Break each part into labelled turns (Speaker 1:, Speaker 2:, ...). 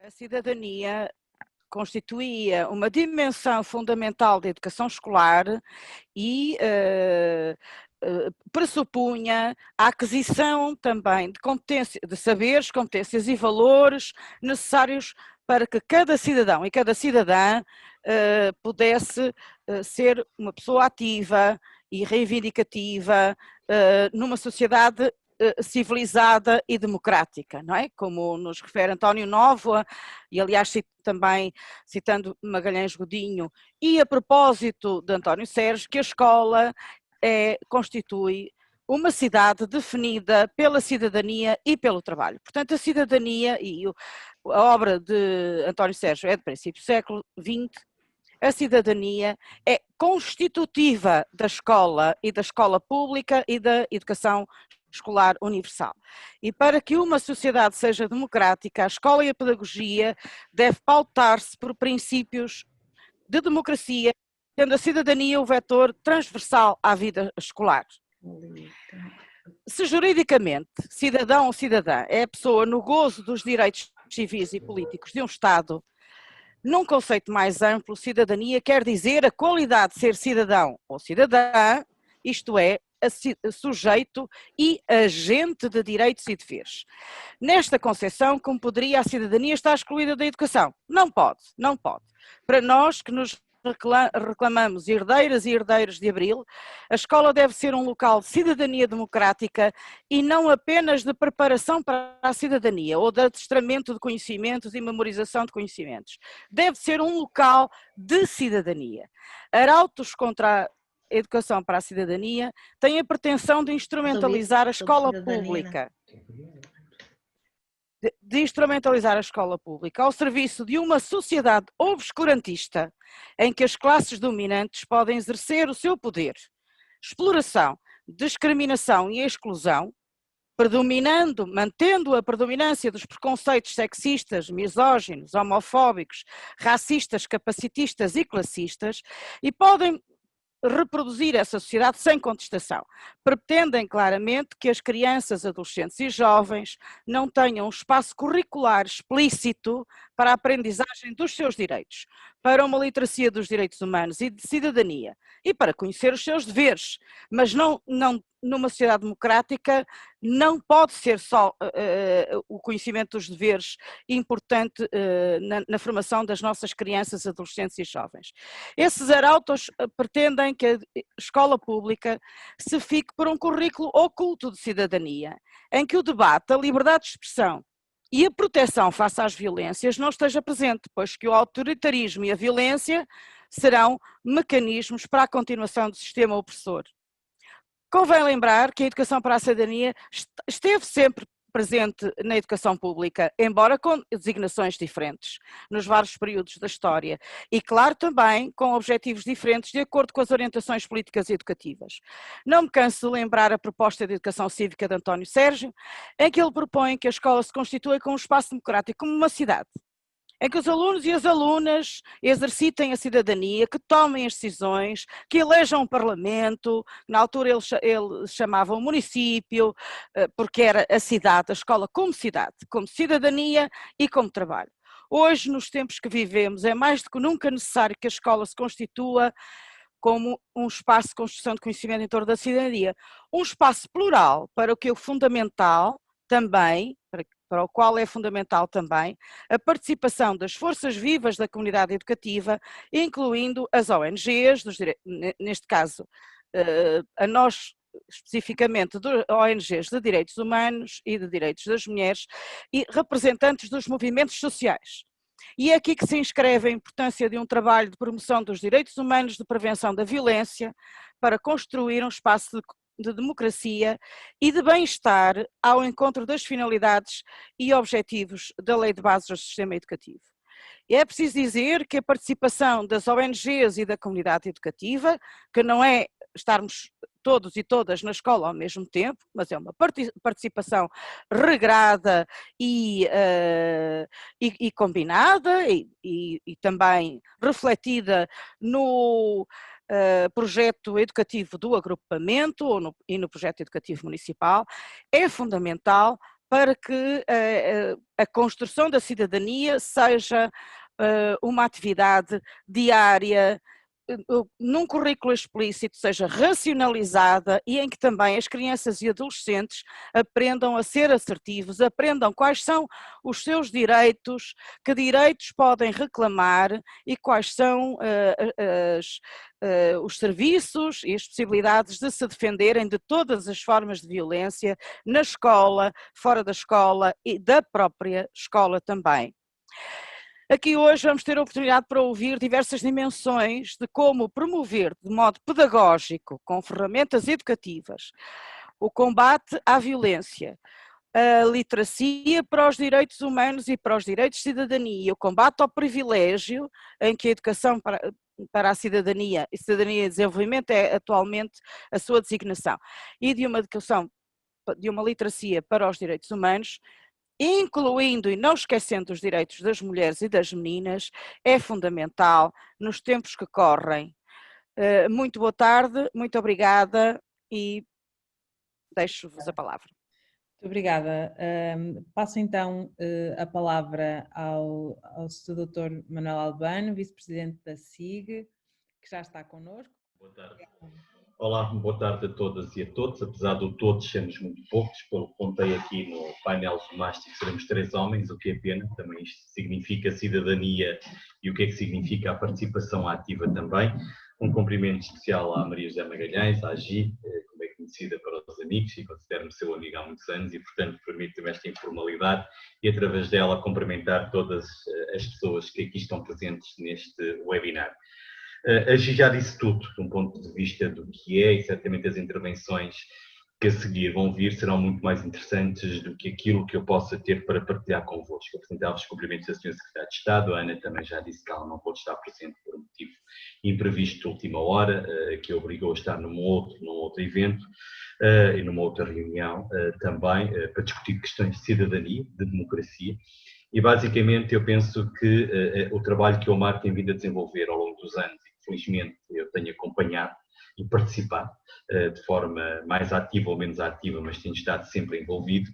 Speaker 1: A cidadania constituía uma dimensão fundamental da educação escolar e pressupunha a aquisição também de competências, de saberes, competências e valores necessários para que cada cidadão e cada cidadã pudesse ser uma pessoa ativa e reivindicativa numa sociedade civilizada e democrática, não é? Como nos refere António Nóvoa, e aliás também citando Magalhães Godinho, e a propósito de António Sérgio, que a escola constitui uma cidade definida pela cidadania e pelo trabalho. Portanto, a cidadania, e a obra de António Sérgio é de princípio do século XX, a cidadania é constitutiva da escola e da escola pública e da educação escolar universal. E para que uma sociedade seja democrática, a escola e a pedagogia deve pautar-se por princípios de democracia, tendo a cidadania o vetor transversal à vida escolar. Se juridicamente cidadão ou cidadã é a pessoa no gozo dos direitos civis e políticos de um Estado, num conceito mais amplo, cidadania quer dizer a qualidade de ser cidadão ou cidadã, isto é, sujeito e agente de direitos e deveres. Nesta concepção, como poderia a cidadania estar excluída da educação? Não pode, não pode. Para nós que nos reclamamos herdeiras e herdeiros de Abril, a escola deve ser um local de cidadania democrática e não apenas de preparação para a cidadania ou de adestramento de conhecimentos e memorização de conhecimentos. Deve ser um local de cidadania. Arautos contra a educação para a cidadania tem a pretensão de instrumentalizar a escola pública. De instrumentalizar a escola pública ao serviço de uma sociedade obscurantista em que as classes dominantes podem exercer o seu poder. Exploração, discriminação e exclusão, mantendo a predominância dos preconceitos sexistas, misóginos, homofóbicos, racistas, capacitistas e classistas, e podem reproduzir essa sociedade sem contestação. Pretendem claramente que as crianças, adolescentes e jovens não tenham um espaço curricular explícito para a aprendizagem dos seus direitos, para uma literacia dos direitos humanos e de cidadania, e para conhecer os seus deveres, mas não numa sociedade democrática não pode ser só o conhecimento dos deveres importante na formação das nossas crianças, adolescentes e jovens. Esses arautos pretendem que a escola pública se fique por um currículo oculto de cidadania, em que o debate, a liberdade de expressão e a proteção face às violências não esteja presente, pois que o autoritarismo e a violência serão mecanismos para a continuação do sistema opressor. Convém lembrar que a educação para a cidadania esteve sempre presente na educação pública, embora com designações diferentes, nos vários períodos da história, e claro também com objetivos diferentes de acordo com as orientações políticas e educativas. Não me canso de lembrar a proposta de educação cívica de António Sérgio, em que ele propõe que a escola se constitua como um espaço democrático, como uma cidade, em que os alunos e as alunas exercitem a cidadania, que tomem as decisões, que elejam um parlamento, na altura ele chamava o município, porque era a cidade, a escola como cidadania e como trabalho. Hoje, nos tempos que vivemos, é mais do que nunca necessário que a escola se constitua como um espaço de construção de conhecimento em torno da cidadania, um espaço plural para o que é o fundamental também, para o qual é fundamental também a participação das forças vivas da comunidade educativa, incluindo as ONGs, neste caso a nós especificamente ONGs de direitos humanos e de direitos das mulheres e representantes dos movimentos sociais. E é aqui que se inscreve a importância de um trabalho de promoção dos direitos humanos, de prevenção da violência, para construir um espaço de democracia e de bem-estar ao encontro das finalidades e objetivos da Lei de Bases do Sistema Educativo. E é preciso dizer que a participação das ONGs e da comunidade educativa, que não é estarmos todos e todas na escola ao mesmo tempo, mas é uma participação regrada e combinada e também refletida no projeto educativo do agrupamento e no projeto educativo municipal, é fundamental para que a construção da cidadania seja uma atividade diária, num currículo explícito, seja racionalizada e em que também as crianças e adolescentes aprendam a ser assertivos, aprendam quais são os seus direitos, que direitos podem reclamar e quais são os serviços e as possibilidades de se defenderem de todas as formas de violência na escola, fora da escola e da própria escola também. Aqui hoje vamos ter a oportunidade para ouvir diversas dimensões de como promover de modo pedagógico, com ferramentas educativas, o combate à violência, a literacia para os direitos humanos e para os direitos de cidadania, o combate ao privilégio, em que a educação para a cidadania e cidadania e desenvolvimento é atualmente a sua designação, e de uma educação, de uma literacia para os direitos humanos, incluindo e não esquecendo os direitos das mulheres e das meninas, é fundamental nos tempos que correm. Muito boa tarde, muito obrigada e deixo-vos a palavra.
Speaker 2: Muito obrigada. Passo então a palavra ao Sr. Dr. Manuel Albano, Vice-Presidente da SIG, que já está connosco.
Speaker 3: Boa tarde. Olá, boa tarde a todas e a todos, apesar de todos sermos muito poucos, pelo que contei aqui no painel zomástico, seremos 3 homens, o que é pena, também isto significa cidadania e o que é que significa a participação ativa também. Um cumprimento especial à Maria José Magalhães, à Gi, como é conhecida para os amigos e considero-me seu amigo há muitos anos e, portanto, permito-me esta informalidade e, através dela, cumprimentar todas as pessoas que aqui estão presentes neste webinar. A Gi já disse tudo, de um ponto de vista do que é, e certamente as intervenções que a seguir vão vir serão muito mais interessantes do que aquilo que eu possa ter para partilhar convosco. Apresentava os cumprimentos da Sra. Secretária de Estado, a Ana também já disse que ela não pôde estar presente por um motivo imprevisto de última hora, que a obrigou a estar num outro evento e numa outra reunião também, para discutir questões de cidadania, de democracia. E basicamente eu penso que o trabalho que o Omar tem vindo a desenvolver ao longo dos anos, e felizmente eu tenho acompanhado e participado de forma mais ativa ou menos ativa, mas tenho estado sempre envolvido,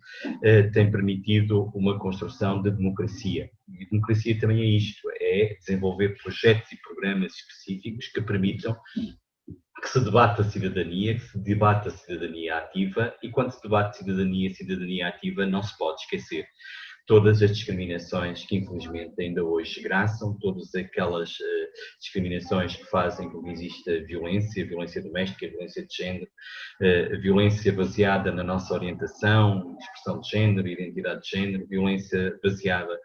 Speaker 3: tem permitido uma construção de democracia. E democracia também é isto, é desenvolver projetos e programas específicos que permitam que se debata a cidadania, que se debata a cidadania ativa, e quando se debate cidadania ativa, não se pode esquecer todas as discriminações que infelizmente ainda hoje graçam, todas aquelas discriminações que fazem com que exista violência doméstica, violência de género, violência baseada na nossa orientação, expressão de género, identidade de género, violência baseada,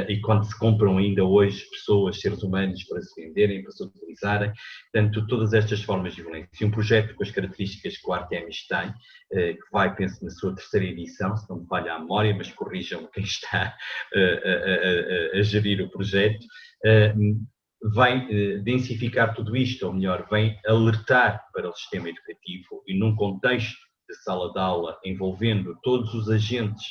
Speaker 3: e quando se compram ainda hoje pessoas, seres humanos, para se venderem, para se utilizarem, portanto, todas estas formas de violência. E um projeto com as características que o Artemis tem, que vai, penso, na sua 3ª edição, se não me falha a memória, mas corrijam quem está a gerir o projeto, vem densificar tudo isto, ou melhor, vem alertar para o sistema educativo e num contexto de sala de aula envolvendo todos os agentes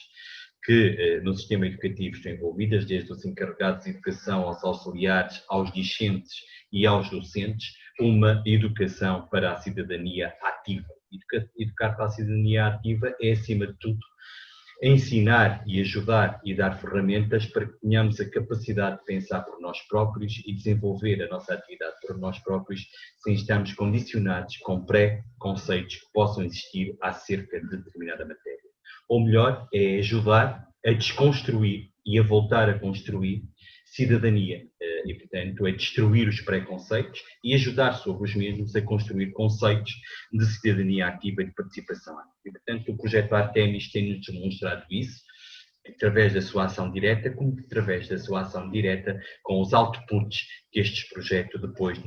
Speaker 3: que no sistema educativo estão envolvidos, desde os encarregados de educação aos auxiliares, aos discentes e aos docentes, uma educação para a cidadania ativa. Educar para a cidadania ativa é, acima de tudo, ensinar e ajudar e dar ferramentas para que tenhamos a capacidade de pensar por nós próprios e desenvolver a nossa atividade por nós próprios sem estarmos condicionados com pré-conceitos que possam existir acerca de determinada matéria. Ou melhor, é ajudar a desconstruir e a voltar a construir cidadania e, portanto, é destruir os preconceitos e ajudar sobre os mesmos a construir conceitos de cidadania ativa e de participação ativa. E, portanto, o projeto Artemis tem-nos demonstrado isso, através da sua ação direta, como através da sua ação direta com os outputs que estes projetos depois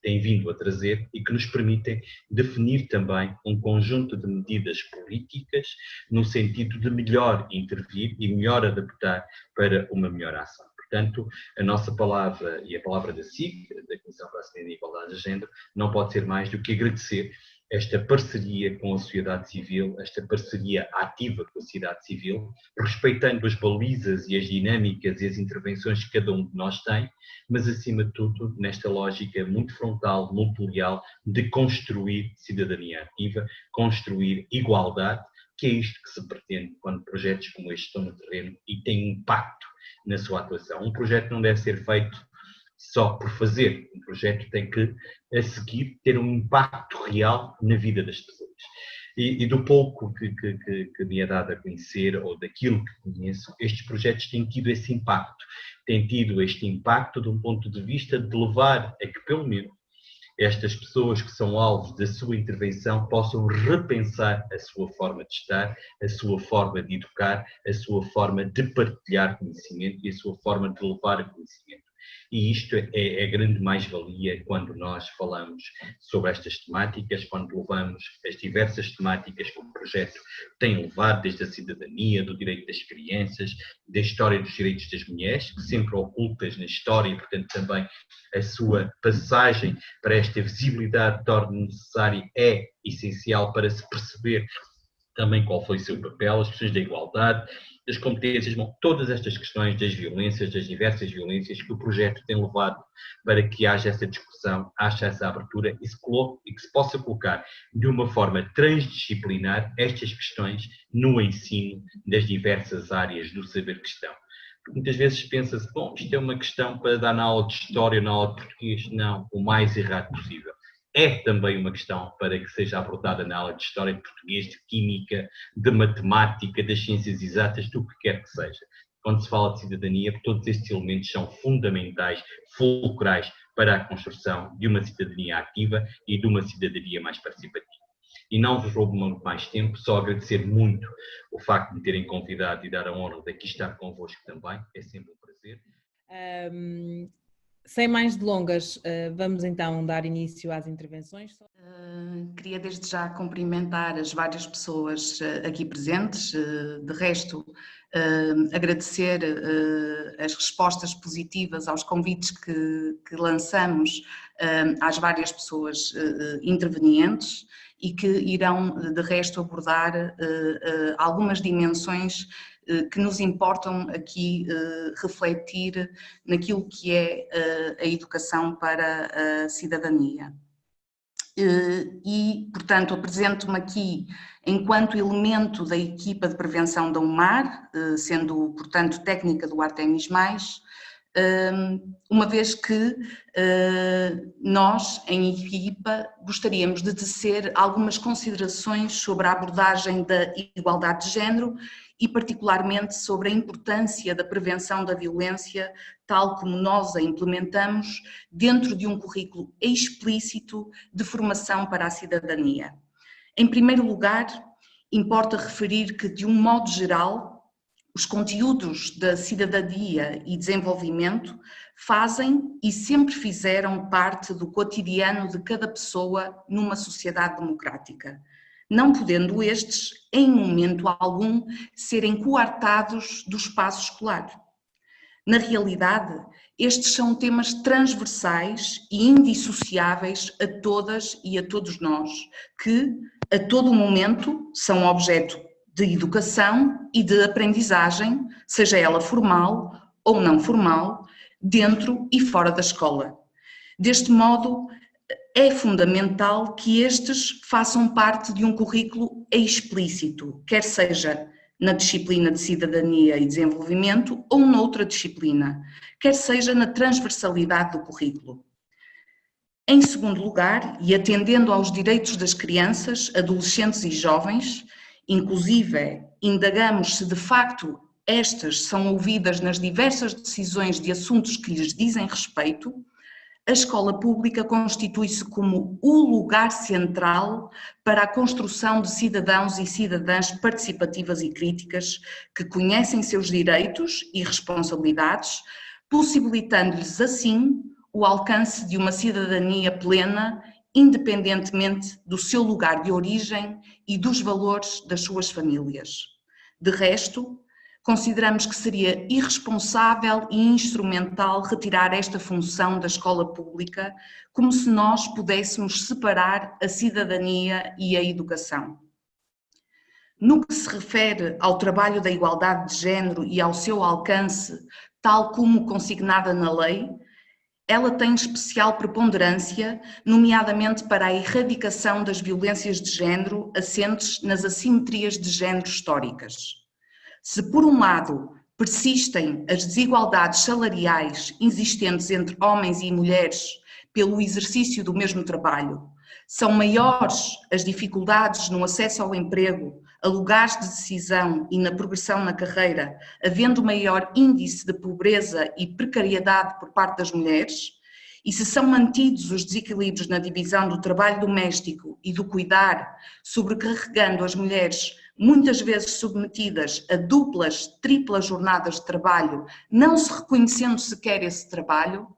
Speaker 3: têm vindo a trazer e que nos permitem definir também um conjunto de medidas políticas no sentido de melhor intervir e melhor adaptar para uma melhor ação. Portanto, a nossa palavra e a palavra da SIG, da Comissão para a Cidadania e Igualdade de Género, não pode ser mais do que agradecer esta parceria com a sociedade civil, esta parceria ativa com a sociedade civil, respeitando as balizas e as dinâmicas e as intervenções que cada um de nós tem, mas acima de tudo nesta lógica muito frontal, multilateral, de construir cidadania ativa, construir igualdade, que é isto que se pretende quando projetos como este estão no terreno e têm impacto na sua atuação. Um projeto não deve ser feito só por fazer, um projeto tem que, a seguir, ter um impacto real na vida das pessoas. E do pouco que me é dado a conhecer, ou daquilo que conheço, estes projetos têm tido esse impacto. Têm tido este impacto de um ponto de vista de levar a que, pelo menos, estas pessoas que são alvos da sua intervenção possam repensar a sua forma de estar, a sua forma de educar, a sua forma de partilhar conhecimento e a sua forma de levar conhecimento. E isto é a grande mais-valia quando nós falamos sobre estas temáticas, quando levamos as diversas temáticas que o projeto tem levado, desde a cidadania, do direito das crianças, da história dos direitos das mulheres, que sempre ocultas na história e, portanto, também a sua passagem para esta visibilidade torna necessária, é essencial para se perceber também qual foi o seu papel, as questões da igualdade, das competências, todas estas questões das violências, das diversas violências que o projeto tem levado para que haja essa discussão, haja essa abertura e que se possa colocar de uma forma transdisciplinar estas questões no ensino das diversas áreas do saber questão. Muitas vezes pensa-se, bom, isto é uma questão para dar na aula de História, na aula de Português. Não, o mais errado possível. É também uma questão para que seja abordada na aula de História, de Português, de Química, de Matemática, das Ciências Exatas, do que quer que seja. Quando se fala de cidadania, todos estes elementos são fundamentais, fulcrais para a construção de uma cidadania ativa e de uma cidadania mais participativa. E não vos roubo muito mais tempo, só agradecer muito o facto de me terem convidado e dar a honra de aqui estar convosco também, é sempre um prazer.
Speaker 2: Sem mais delongas, vamos então dar início às intervenções.
Speaker 4: Queria desde já cumprimentar as várias pessoas aqui presentes, de resto agradecer as respostas positivas aos convites que lançamos às várias pessoas intervenientes e que irão de resto abordar algumas dimensões que nos importam aqui refletir naquilo que é a educação para a cidadania. E, portanto, apresento-me aqui enquanto elemento da equipa de prevenção da UMAR, sendo, portanto, técnica do Artemis+, uma vez que nós, em equipa, gostaríamos de tecer algumas considerações sobre a abordagem da igualdade de género e particularmente sobre a importância da prevenção da violência, tal como nós a implementamos dentro de um currículo explícito de formação para a cidadania. Em primeiro lugar, importa referir que, de um modo geral, os conteúdos da cidadania e desenvolvimento fazem e sempre fizeram parte do cotidiano de cada pessoa numa sociedade democrática, não podendo estes, em momento algum, serem coartados do espaço escolar. Na realidade, estes são temas transversais e indissociáveis a todas e a todos nós, que, a todo momento, são objeto de educação e de aprendizagem, seja ela formal ou não formal, dentro e fora da escola. Deste modo, é fundamental que estes façam parte de um currículo explícito, quer seja na disciplina de Cidadania e Desenvolvimento ou noutra disciplina, quer seja na transversalidade do currículo. Em segundo lugar, e atendendo aos direitos das crianças, adolescentes e jovens, inclusive indagamos se de facto estas são ouvidas nas diversas decisões de assuntos que lhes dizem respeito, a escola pública constitui-se como o lugar central para a construção de cidadãos e cidadãs participativas e críticas que conhecem seus direitos e responsabilidades, possibilitando-lhes assim o alcance de uma cidadania plena, independentemente do seu lugar de origem e dos valores das suas famílias. De resto, consideramos que seria irresponsável e instrumental retirar esta função da escola pública, como se nós pudéssemos separar a cidadania e a educação. No que se refere ao trabalho da igualdade de género e ao seu alcance, tal como consignada na lei, ela tem especial preponderância, nomeadamente para a erradicação das violências de género assentes nas assimetrias de género históricas. Se, por um lado, persistem as desigualdades salariais existentes entre homens e mulheres pelo exercício do mesmo trabalho, são maiores as dificuldades no acesso ao emprego, a lugares de decisão e na progressão na carreira, havendo maior índice de pobreza e precariedade por parte das mulheres, e se são mantidos os desequilíbrios na divisão do trabalho doméstico e do cuidar, sobrecarregando as mulheres muitas vezes submetidas a duplas, triplas jornadas de trabalho, não se reconhecendo sequer esse trabalho.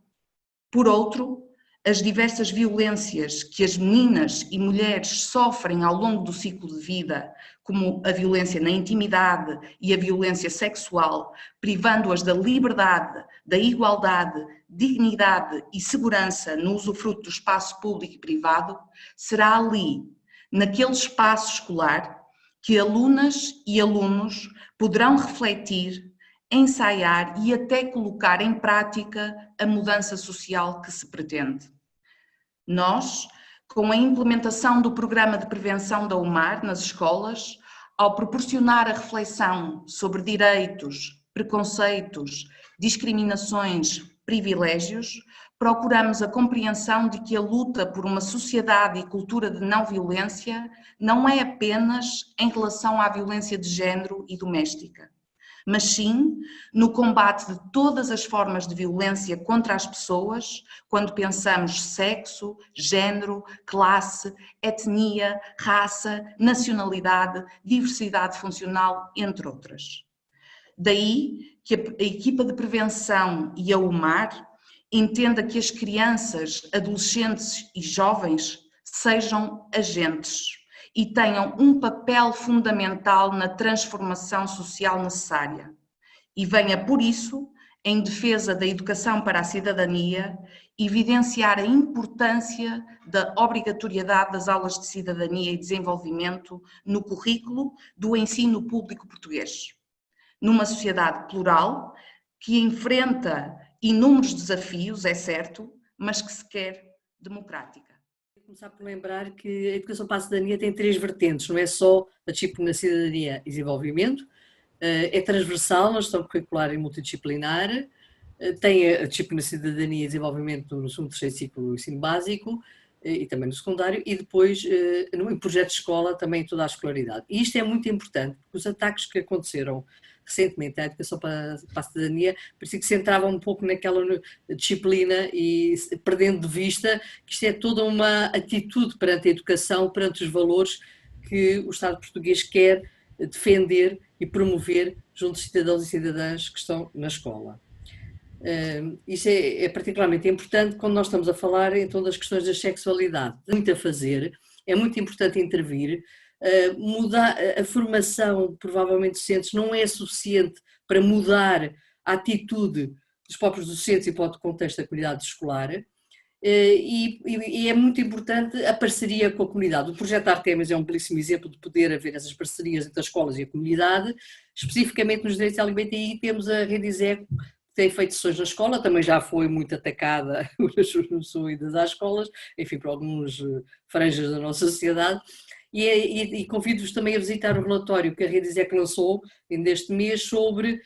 Speaker 4: Por outro, as diversas violências que as meninas e mulheres sofrem ao longo do ciclo de vida, como a violência na intimidade e a violência sexual, privando-as da liberdade, da igualdade, dignidade e segurança no usufruto do espaço público e privado, será ali, naquele espaço escolar, que alunas e alunos poderão refletir, ensaiar e até colocar em prática a mudança social que se pretende. Nós, com a implementação do Programa de Prevenção da UMAR nas escolas, ao proporcionar a reflexão sobre direitos, preconceitos, discriminações, privilégios, procuramos a compreensão de que a luta por uma sociedade e cultura de não violência não é apenas em relação à violência de género e doméstica, mas sim no combate de todas as formas de violência contra as pessoas, quando pensamos sexo, género, classe, etnia, raça, nacionalidade, diversidade funcional, entre outras. Daí que a equipa de prevenção e a UMAR entenda que as crianças, adolescentes e jovens sejam agentes e tenham um papel fundamental na transformação social necessária e venha, por isso, em defesa da educação para a cidadania, evidenciar a importância da obrigatoriedade das aulas de cidadania e desenvolvimento no currículo do ensino público português. Numa sociedade plural, que enfrenta inúmeros desafios, é certo, mas que se quer democrática.
Speaker 5: Vou começar por lembrar que a educação para a cidadania tem 3 vertentes, não é só a disciplina cidadania e desenvolvimento, é transversal na gestão curricular e multidisciplinar, tem a disciplina cidadania e desenvolvimento no segundo, terceiro ciclo do ensino básico e também no secundário, e depois em projeto de escola também em toda a escolaridade. E isto é muito importante, porque os ataques que aconteceram recentemente à educação para a cidadania, parecia que se entrava um pouco naquela disciplina e perdendo de vista que isto é toda uma atitude perante a educação, perante os valores que o Estado português quer defender e promover junto aos cidadãos e cidadãs que estão na escola. Isso é particularmente importante quando nós estamos a falar então das questões da sexualidade. Tem muito a fazer, é muito importante intervir. Mudar a formação, provavelmente docentes, não é suficiente para mudar a atitude dos próprios docentes e para o contexto da comunidade escolar, e é muito importante a parceria com a comunidade. O projeto Artemis é um belíssimo exemplo de poder haver essas parcerias entre as escolas e a comunidade. Especificamente nos direitos LGBTI temos a Rede ISECO, que tem feito sessões na escola, também já foi muito atacada nas suas idas às escolas, enfim, por alguns franjas da nossa sociedade. E convido-vos também a visitar o relatório que a Rede ISEC lançou ainda este mês sobre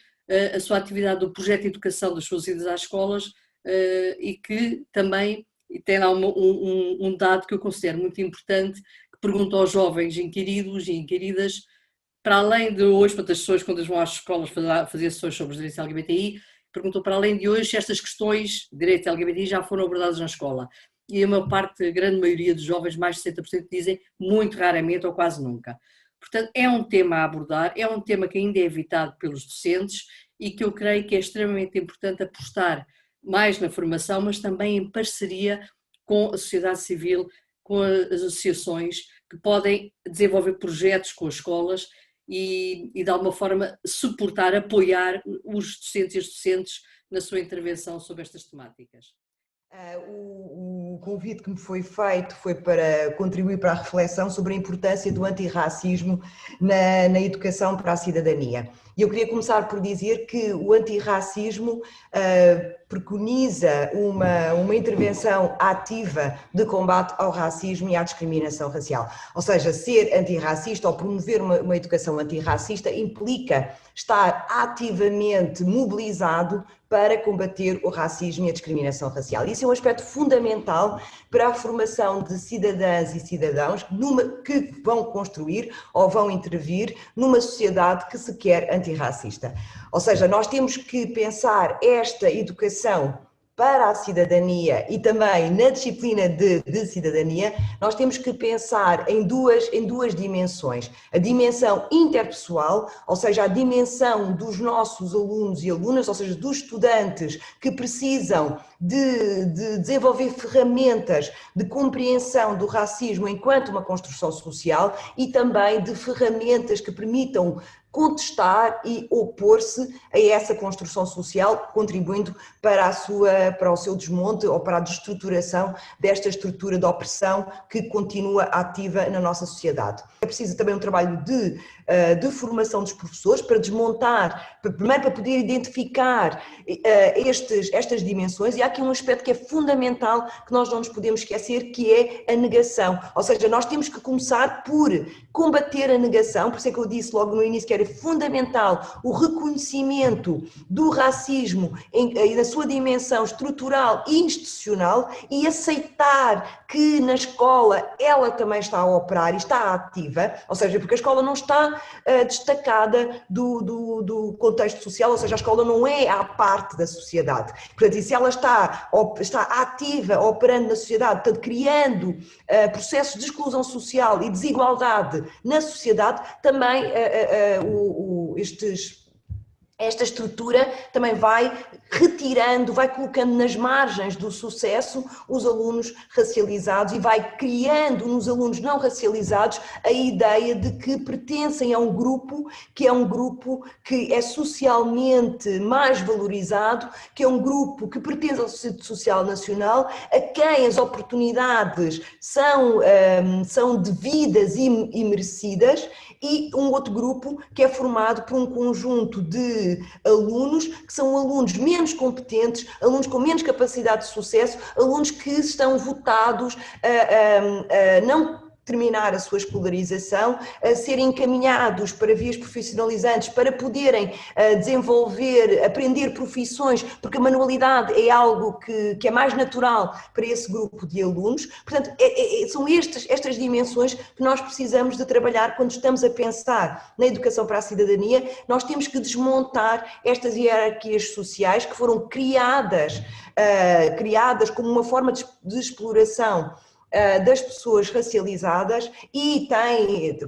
Speaker 5: a sua atividade do projeto de educação das suas idas às escolas e que também tem lá um dado que eu considero muito importante, que pergunta aos jovens inquiridos e inquiridas, para além de hoje, para as pessoas quando vão às escolas fazer sessões sobre os direitos LGBTI, perguntam para além de hoje se estas questões de direitos LGBTI já foram abordadas na escola. E a grande maioria dos jovens, mais de 60%, dizem muito raramente ou quase nunca. Portanto, é um tema a abordar, é um tema que ainda é evitado pelos docentes e que eu creio que é extremamente importante apostar mais na formação, mas também em parceria com a sociedade civil, com as associações que podem desenvolver projetos com as escolas e de alguma forma suportar, apoiar os docentes e as docentes na sua intervenção sobre estas temáticas.
Speaker 6: O convite que me foi feito foi para contribuir para a reflexão sobre a importância do antirracismo na educação para a cidadania. E eu queria começar por dizer que o antirracismo preconiza uma intervenção ativa de combate ao racismo e à discriminação racial. Ou seja, ser antirracista ou promover uma educação antirracista implica estar ativamente mobilizado para combater o racismo e a discriminação racial. Isso é um aspecto fundamental para a formação de cidadãs e cidadãos que vão construir ou vão intervir numa sociedade que se quer antirracista. Ou seja, nós temos que pensar esta educação para a cidadania e também na disciplina de cidadania, nós temos que pensar em duas dimensões. A dimensão interpessoal, ou seja, a dimensão dos nossos alunos e alunas, ou seja, dos estudantes que precisam de desenvolver ferramentas de compreensão do racismo enquanto uma construção social e também de ferramentas que permitam contestar e opor-se a essa construção social, contribuindo para o seu desmonte ou para a destruturação desta estrutura de opressão que continua ativa na nossa sociedade. É preciso também um trabalho de formação dos professores para desmontar, primeiro para poder identificar estas dimensões, e há aqui um aspecto que é fundamental que nós não nos podemos esquecer, que é a negação. Ou seja, nós temos que começar por combater a negação, por isso é que eu disse logo no início que era fundamental o reconhecimento do racismo na sua dimensão estrutural e institucional e aceitar que na escola ela também está a operar e está ativa, ou seja, porque a escola não está destacada do contexto social, ou seja, a escola não é à parte da sociedade. Portanto, e se ela está ativa, operando na sociedade, portanto, criando processos de exclusão social e desigualdade na sociedade, também esta estrutura também vai retirando, vai colocando nas margens do sucesso os alunos racializados e vai criando nos alunos não racializados a ideia de que pertencem a um grupo que é socialmente mais valorizado, que é um grupo que pertence ao Centro Social Nacional, a quem as oportunidades são devidas e merecidas, e um outro grupo que é formado por um conjunto de alunos que são alunos menos competentes, alunos com menos capacidade de sucesso, alunos que estão votados a não terminar a sua escolarização, a serem encaminhados para vias profissionalizantes, para poderem aprender profissões, porque a manualidade é algo que é mais natural para esse grupo de alunos. Portanto, são estas dimensões que nós precisamos de trabalhar quando estamos a pensar na educação para a cidadania. Nós temos que desmontar estas hierarquias sociais que foram criadas como uma forma de exploração das pessoas racializadas e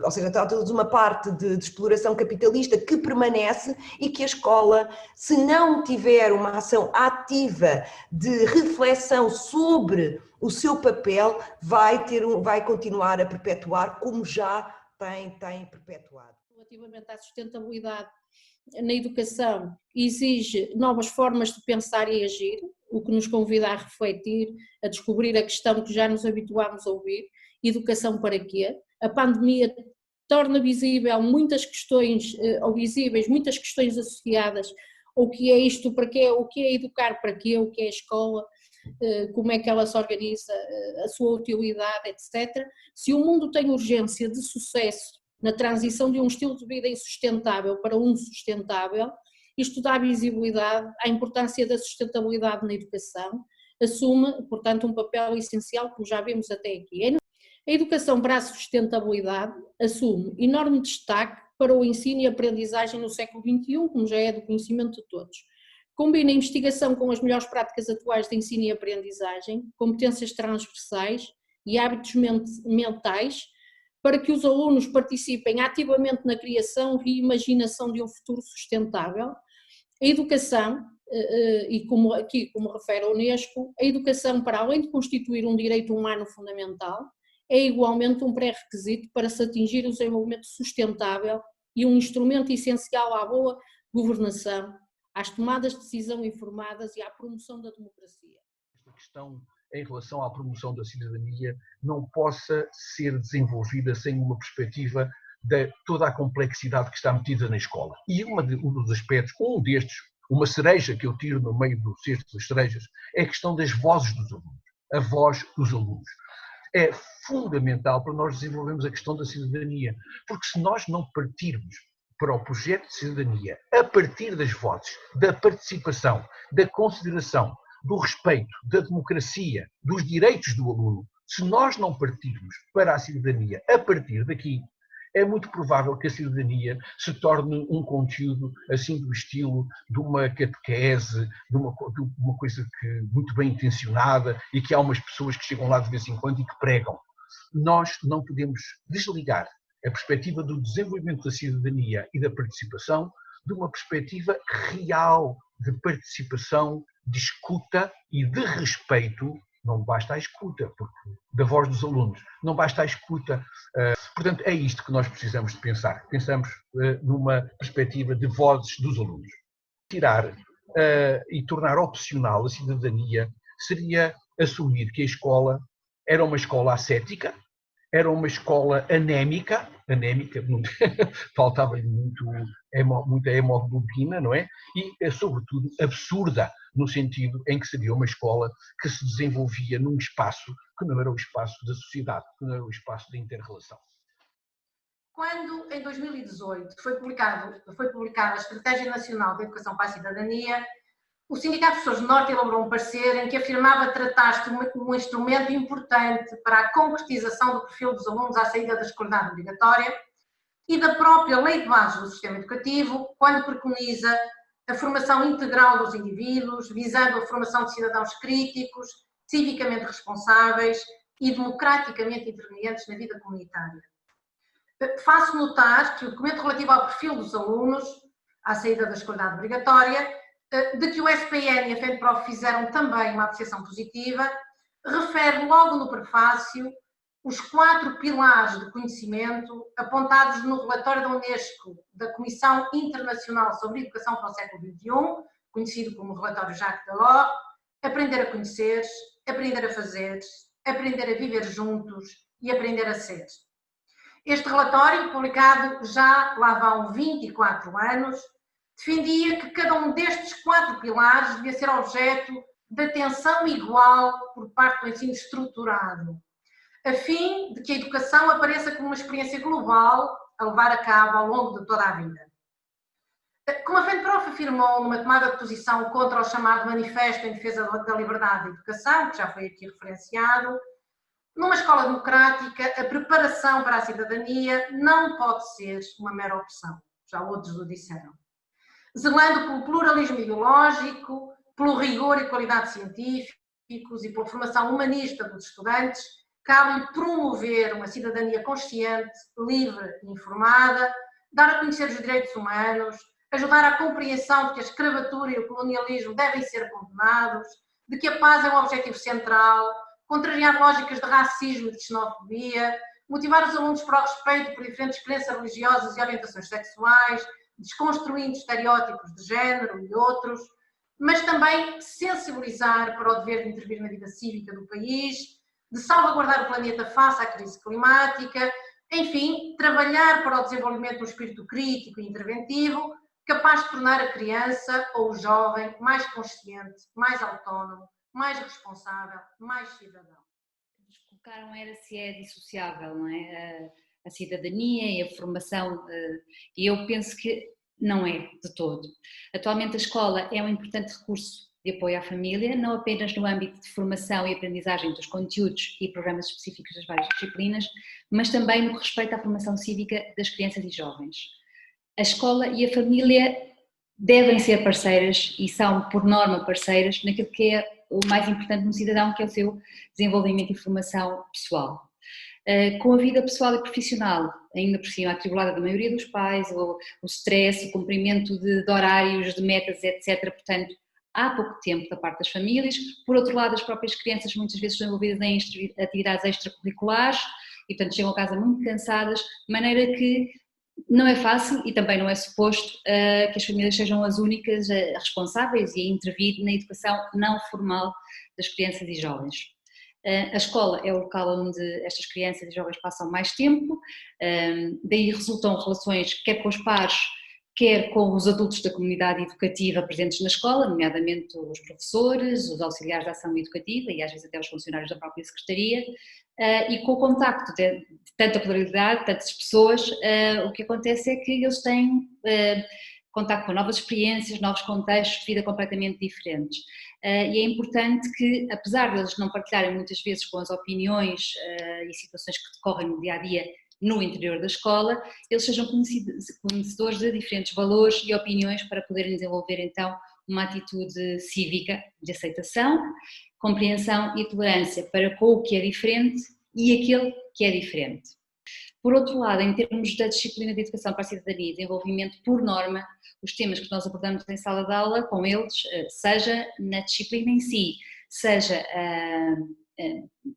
Speaker 6: ou seja, está toda uma parte de exploração capitalista que permanece e que a escola, se não tiver uma ação ativa de reflexão sobre o seu papel, vai continuar a perpetuar como já tem perpetuado.
Speaker 7: Relativamente à sustentabilidade na educação, exige novas formas de pensar e agir, o que nos convida a refletir, a descobrir a questão que já nos habituámos a ouvir: educação para quê? A pandemia torna visível muitas questões, ou visíveis muitas questões associadas ao que é isto, para quê, o que é educar para quê, o que é a escola, como é que ela se organiza, a sua utilidade, etc. Se o mundo tem urgência de sucesso na transição de um estilo de vida insustentável para um sustentável, isto dá visibilidade à importância da sustentabilidade na educação, assume, portanto, um papel essencial, como já vimos até aqui. A educação para a sustentabilidade assume enorme destaque para o ensino e aprendizagem no século XXI, como já é do conhecimento de todos. Combina a investigação com as melhores práticas atuais de ensino e aprendizagem, competências transversais e hábitos mentais, para que os alunos participem ativamente na criação e imaginação de um futuro sustentável. A educação, e como refere a Unesco, a educação, para além de constituir um direito humano fundamental, é igualmente um pré-requisito para se atingir o desenvolvimento sustentável e um instrumento essencial à boa governação, às tomadas de decisão informadas e à promoção da democracia.
Speaker 8: Esta questão em relação à promoção da cidadania não possa ser desenvolvida sem uma perspectiva de toda a complexidade que está metida na escola. E um dos aspectos, uma cereja que eu tiro no meio do cesto das cerejas, é a questão das vozes dos alunos. A voz dos alunos. É fundamental para nós desenvolvermos a questão da cidadania, porque se nós não partirmos para o projeto de cidadania a partir das vozes, da participação, da consideração, do respeito, da democracia, dos direitos do aluno, se nós não partirmos para a cidadania a partir daqui, é muito provável que a cidadania se torne um conteúdo assim do estilo de uma catequese, de uma coisa muito bem intencionada e que há umas pessoas que chegam lá de vez em quando e que pregam. Nós não podemos desligar a perspectiva do desenvolvimento da cidadania e da participação de uma perspectiva real de participação, de escuta e de respeito. Não basta a escuta, porque da voz dos alunos, não basta a escuta. Portanto, é isto que nós precisamos de pensar. Pensamos numa perspectiva de vozes dos alunos. Tirar e tornar opcional a cidadania seria assumir que a escola era uma escola ascética, era uma escola anémica, faltava-lhe muita hemoglobina, não é? E, sobretudo, absurda, no sentido em que seria uma escola que se desenvolvia num espaço que não era o espaço da sociedade, que não era o espaço da inter-relação.
Speaker 9: Quando, em 2018, foi publicada a Estratégia Nacional de Educação para a Cidadania, o Sindicato de Professores do Norte elaborou um parecer em que afirmava tratar-se de um instrumento importante para a concretização do perfil dos alunos à saída da escolaridade obrigatória e da própria Lei de Bases do Sistema Educativo, quando preconiza a formação integral dos indivíduos, visando a formação de cidadãos críticos, civicamente responsáveis e democraticamente intervenientes na vida comunitária. Faço notar que o documento relativo ao perfil dos alunos à saída da escolaridade obrigatória, de que o SPN e a FENPROF fizeram também uma apreciação positiva, refere logo no prefácio os 4 pilares de conhecimento apontados no relatório da Unesco, da Comissão Internacional sobre Educação para o Século XXI, conhecido como relatório Jacques Delors: aprender a conhecer, aprender a fazer, aprender a viver juntos e aprender a ser. Este relatório, publicado já lá vão 24 anos, defendia que cada um destes 4 pilares devia ser objeto de atenção igual por parte do ensino estruturado, a fim de que a educação apareça como uma experiência global a levar a cabo ao longo de toda a vida. Como a FENPROF afirmou numa tomada de posição contra o chamado Manifesto em Defesa da Liberdade de Educação, que já foi aqui referenciado, numa escola democrática, a preparação para a cidadania não pode ser uma mera opção, já outros o disseram. Zelando pelo pluralismo ideológico, pelo rigor e qualidade científicos e pela formação humanista dos estudantes, cabe promover uma cidadania consciente, livre e informada, dar a conhecer os direitos humanos, ajudar à compreensão de que a escravatura e o colonialismo devem ser condenados, de que a paz é um objetivo central, contrariar lógicas de racismo e de xenofobia, motivar os alunos para o respeito por diferentes crenças religiosas e orientações sexuais, desconstruindo estereótipos de género e outros, mas também sensibilizar para o dever de intervir na vida cívica do país, de salvaguardar o planeta face à crise climática, enfim, trabalhar para o desenvolvimento de um espírito crítico e interventivo, capaz de tornar a criança ou o jovem mais consciente, mais autónomo, mais responsável, mais cidadão.
Speaker 10: Nos colocaram era se é dissociável, não é? A cidadania e a formação, e eu penso que não é de todo. Atualmente a escola é um importante recurso de apoio à família, não apenas no âmbito de formação e aprendizagem dos conteúdos e programas específicos das várias disciplinas, mas também no que respeita à formação cívica das crianças e jovens. A escola e a família devem ser parceiras e são, por norma, parceiras naquilo que é o mais importante num cidadão, que é o seu desenvolvimento e formação pessoal. Com a vida pessoal e profissional, ainda por cima atribulada da maioria dos pais, o stress, o cumprimento de horários, de metas, etc. Portanto, há pouco tempo da parte das famílias. Por outro lado, as próprias crianças muitas vezes estão envolvidas em atividades extracurriculares e, portanto, chegam a casa muito cansadas, de maneira que não é fácil e também não é suposto que as famílias sejam as únicas responsáveis e a intervir na educação não formal das crianças e jovens. A escola é o local onde estas crianças e jovens passam mais tempo, daí resultam relações quer com os pares, quer com os adultos da comunidade educativa presentes na escola, nomeadamente os professores, os auxiliares de ação educativa e às vezes até os funcionários da própria secretaria, e com o contacto de tanta pluralidade, tantas pessoas, o que acontece é que eles têm contacto com novas experiências, novos contextos de vida completamente diferentes. E é importante que, apesar de eles não partilharem muitas vezes com as opiniões e situações que decorrem no dia-a-dia no interior da escola, eles sejam conhecedores de diferentes valores e opiniões para poderem desenvolver então uma atitude cívica de aceitação, compreensão e tolerância para com o que é diferente e aquele que é diferente. Por outro lado, em termos da disciplina de educação para a cidadania e desenvolvimento, por norma, os temas que nós abordamos em sala de aula com eles, seja na disciplina em si, seja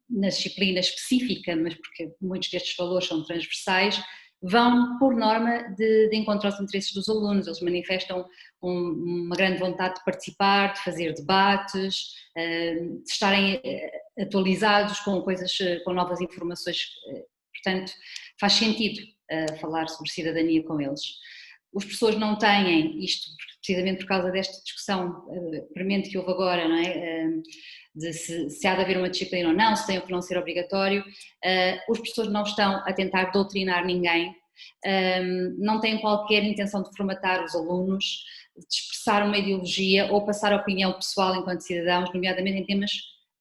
Speaker 10: na disciplina específica, mas porque muitos destes valores são transversais, vão, por norma, de encontro aos interesses dos alunos. Eles manifestam uma grande vontade de participar, de fazer debates, de estarem atualizados com coisas, com novas informações. Portanto, faz sentido falar sobre cidadania com eles. Os professores não têm, isto precisamente por causa desta discussão premente que houve agora, não é? De se há de haver uma disciplina ou não, se tem ou não ser obrigatório, os professores não estão a tentar doutrinar ninguém, não têm qualquer intenção de formatar os alunos, de expressar uma ideologia ou passar opinião pessoal enquanto cidadãos, nomeadamente em temas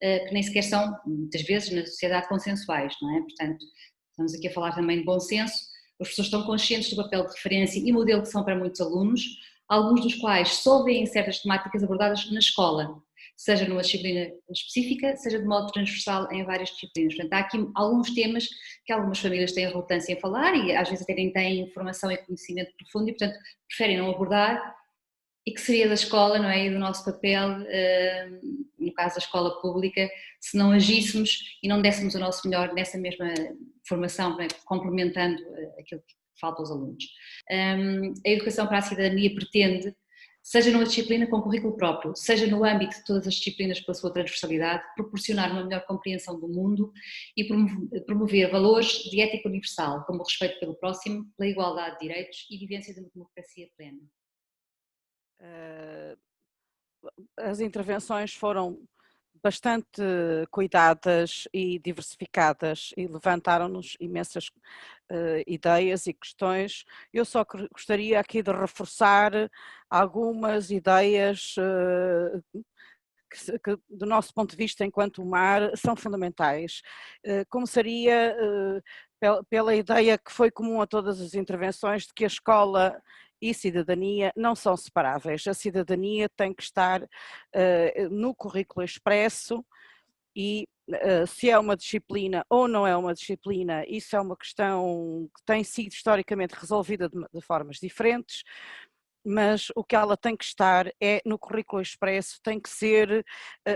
Speaker 10: que nem sequer são, muitas vezes, na sociedade consensuais, não é? Portanto, estamos aqui a falar também de bom senso. Os professores estão conscientes do papel de referência e modelo que são para muitos alunos, alguns dos quais só veem certas temáticas abordadas na escola, seja numa disciplina específica, seja de modo transversal em várias disciplinas. Portanto, há aqui alguns temas que algumas famílias têm relutância em falar e às vezes até nem têm informação e conhecimento profundo e, portanto, preferem não abordar, e que seria da escola, não é? E do nosso papel, no caso da escola pública, se não agíssemos e não dessemos o nosso melhor nessa mesma formação, é? Complementando aquilo que falta aos alunos. A educação para a cidadania pretende, seja numa disciplina com currículo próprio, seja no âmbito de todas as disciplinas pela sua transversalidade, proporcionar uma melhor compreensão do mundo e promover valores de ética universal, como o respeito pelo próximo, pela igualdade de direitos e vivência de uma democracia plena.
Speaker 1: As intervenções foram bastante cuidadas e diversificadas e levantaram-nos imensas ideias e questões. Eu só gostaria aqui de reforçar algumas ideias que, do nosso ponto de vista enquanto MAR, são fundamentais. Começaria pela ideia que foi comum a todas as intervenções de que a escola e cidadania não são separáveis. A cidadania tem que estar no currículo expresso e se é uma disciplina ou não é uma disciplina, isso é uma questão que tem sido historicamente resolvida de formas diferentes, mas o que ela tem que estar é no currículo expresso, tem que ser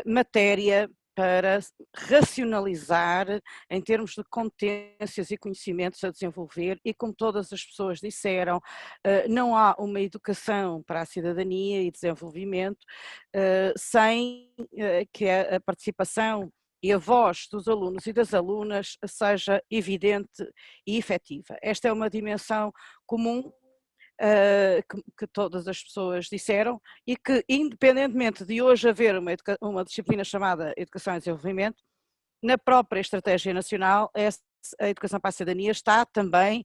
Speaker 1: matéria para racionalizar em termos de competências e conhecimentos a desenvolver e, como todas as pessoas disseram, não há uma educação para a cidadania e desenvolvimento sem que a participação e a voz dos alunos e das alunas seja evidente e efetiva. Esta é uma dimensão comum que todas as pessoas disseram e que, independentemente de hoje haver uma disciplina chamada Educação e Desenvolvimento, na própria Estratégia Nacional a Educação para a Cidadania está também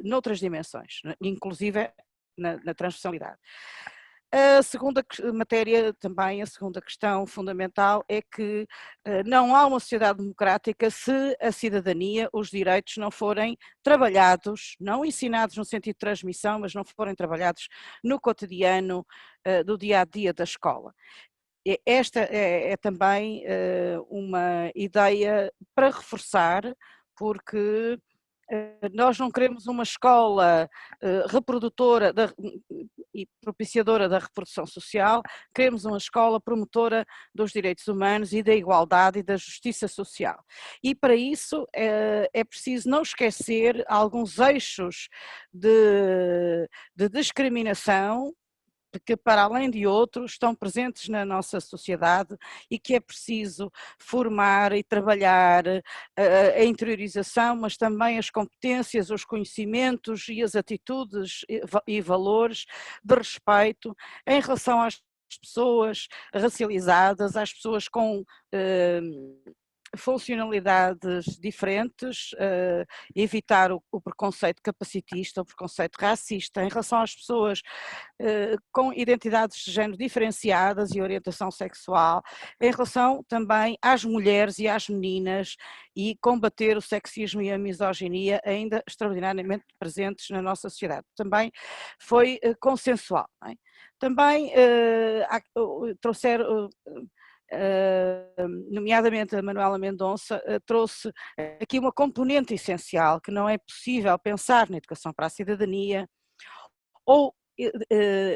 Speaker 1: noutras dimensões, inclusive na transversalidade. A segunda matéria, também a segunda questão fundamental é que não há uma sociedade democrática se a cidadania, os direitos não forem trabalhados, não ensinados no sentido de transmissão, mas não forem trabalhados no cotidiano do dia-a-dia da escola. Esta é também uma ideia para reforçar, porque nós não queremos uma escola reprodutora e propiciadora da reprodução social, queremos uma escola promotora dos direitos humanos e da igualdade e da justiça social. E para isso é preciso não esquecer alguns eixos de discriminação que, para além de outros, estão presentes na nossa sociedade e que é preciso formar e trabalhar a interiorização, mas também as competências, os conhecimentos e as atitudes e valores de respeito em relação às pessoas racializadas, às pessoas com funcionalidades diferentes, evitar o preconceito capacitista, o preconceito racista, em relação às pessoas com identidades de género diferenciadas e orientação sexual, em relação também às mulheres e às meninas, e combater o sexismo e a misoginia ainda extraordinariamente presentes na nossa sociedade. Também foi consensual. Não é? Também trouxeram... nomeadamente a Manuela Mendonça, trouxe aqui uma componente essencial, que não é possível pensar na educação para a cidadania ou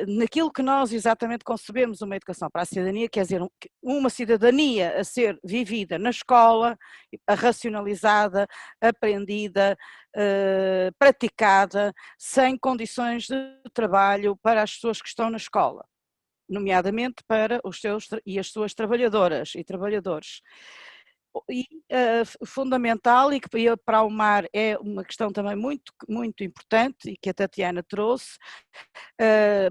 Speaker 1: naquilo que nós exatamente concebemos uma educação para a cidadania, quer dizer, uma cidadania a ser vivida na escola, racionalizada, aprendida, praticada, sem condições de trabalho para as pessoas que estão na escola, nomeadamente para os seus e as suas trabalhadoras e trabalhadores. E fundamental, e que para o mar é uma questão também muito importante e que a Tatiana trouxe